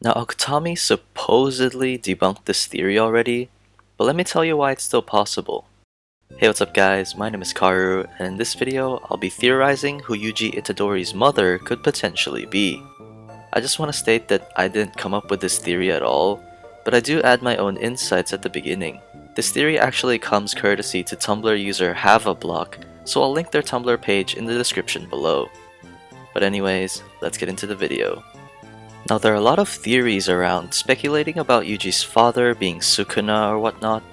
Now, Okutami supposedly debunked this theory already, but let me tell you why it's still possible. Hey, what's up guys, my name is Karu, and in this video, I'll be theorizing who Yuji Itadori's mother could potentially be. I just want to state that I didn't come up with this theory at all, but I do add my own insights at the beginning. This theory actually comes courtesy to Tumblr user HaveABlock, so I'll link their Tumblr page in the description below. But anyways, let's get into the video. Now there are a lot of theories around speculating about Yuji's father being Sukuna or whatnot,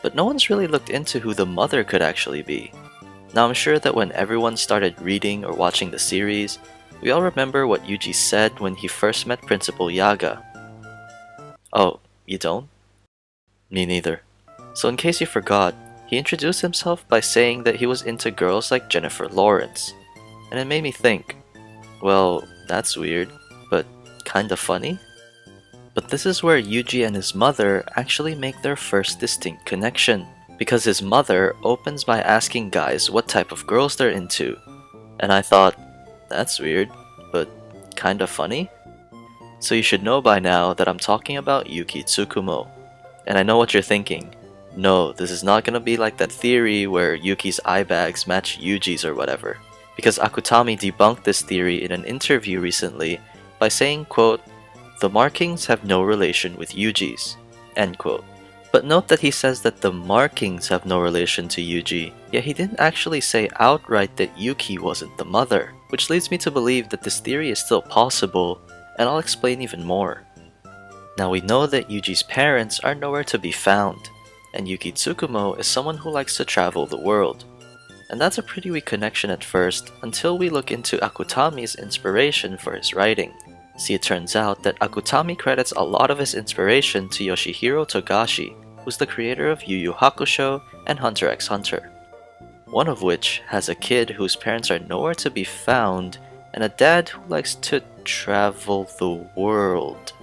but no one's really looked into who the mother could actually be. Now I'm sure that when everyone started reading or watching the series, we all remember what Yuji said when he first met Principal Yaga. Oh, you don't? Me neither. So in case you forgot, he introduced himself by saying that he was into girls like Jennifer Lawrence. And it made me think, well, that's weird, but kinda funny? But this is where Yuji and his mother actually make their first distinct connection, because his mother opens by asking guys what type of girls they're into. And I thought, that's weird, but kinda funny? So you should know by now that I'm talking about Yuki Tsukumo. And I know what you're thinking. No, this is not gonna be like that theory where Yuki's eye bags match Yuji's or whatever. Because Akutami debunked this theory in an interview recently by saying, quote, "The markings have no relation with Yujis," end quote. But note that he says that the markings have no relation to Yuji, yet he didn't actually say outright that Yuki wasn't the mother, which leads me to believe that this theory is still possible, and I'll explain even more. Now we know that Yuji's parents are nowhere to be found, and Yuki Tsukumo is someone who likes to travel the world. And that's a pretty weak connection at first, until we look into Akutami's inspiration for his writing. See, it turns out that Akutami credits a lot of his inspiration to Yoshihiro Togashi, who's the creator of Yu Yu Hakusho and Hunter x Hunter. One of which has a kid whose parents are nowhere to be found, and a dad who likes to travel the world.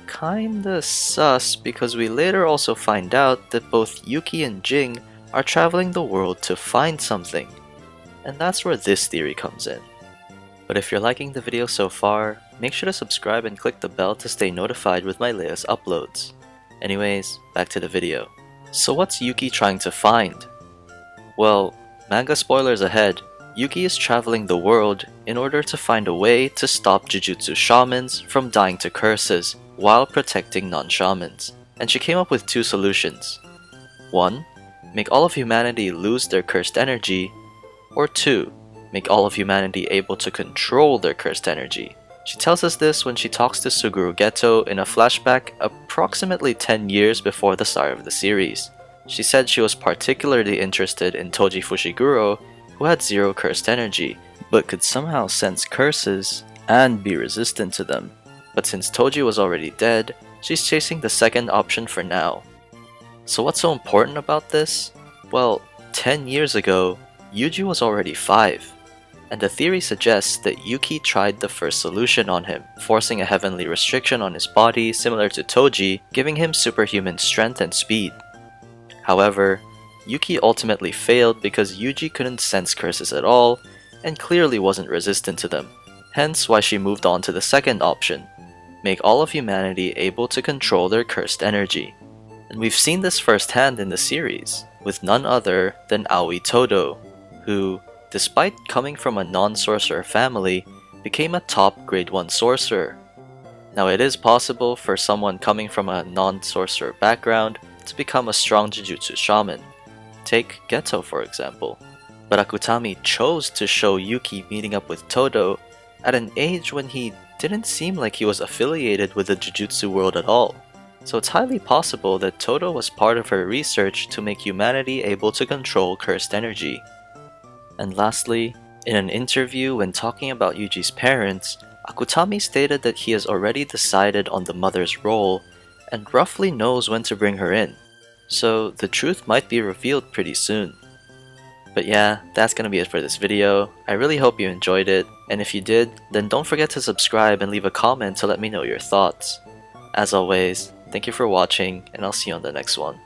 Kinda sus, because we later also find out that both Yuki and Jing are traveling the world to find something. And that's where this theory comes in. But if you're liking the video so far, make sure to subscribe and click the bell to stay notified with my latest uploads. Anyways, back to the video. So what's Yuki trying to find? Well, manga spoilers ahead, Yuki is traveling the world in order to find a way to stop Jujutsu shamans from dying to curses while protecting non-shamans. And she came up with two solutions. 1. Make all of humanity lose their cursed energy, or 2. Make all of humanity able to control their cursed energy. She tells us this when she talks to Suguru Geto in a flashback approximately 10 years before the start of the series. She said she was particularly interested in Toji Fushiguro, who had zero cursed energy, but could somehow sense curses and be resistant to them. But since Toji was already dead, she's chasing the second option for now. So what's so important about this? Well, 10 years ago, Yuji was already 5, and the theory suggests that Yuki tried the first solution on him, forcing a heavenly restriction on his body similar to Toji, giving him superhuman strength and speed. However, Yuki ultimately failed because Yuji couldn't sense curses at all, and clearly wasn't resistant to them, hence why she moved on to the second option, make all of humanity able to control their cursed energy. And we've seen this firsthand in the series, with none other than Aoi Todo, who, despite coming from a non-sorcerer family, became a top grade 1 sorcerer. Now it is possible for someone coming from a non-sorcerer background to become a strong Jujutsu shaman. Take Geto for example. But Akutami chose to show Yuki meeting up with Todo at an age when he didn't seem like he was affiliated with the Jujutsu world at all. So it's highly possible that Todo was part of her research to make humanity able to control cursed energy. And lastly, in an interview when talking about Yuji's parents, Akutami stated that he has already decided on the mother's role and roughly knows when to bring her in. So the truth might be revealed pretty soon. But yeah, that's gonna be it for this video. I really hope you enjoyed it, and if you did, then don't forget to subscribe and leave a comment to let me know your thoughts. As always, thank you for watching, and I'll see you on the next one.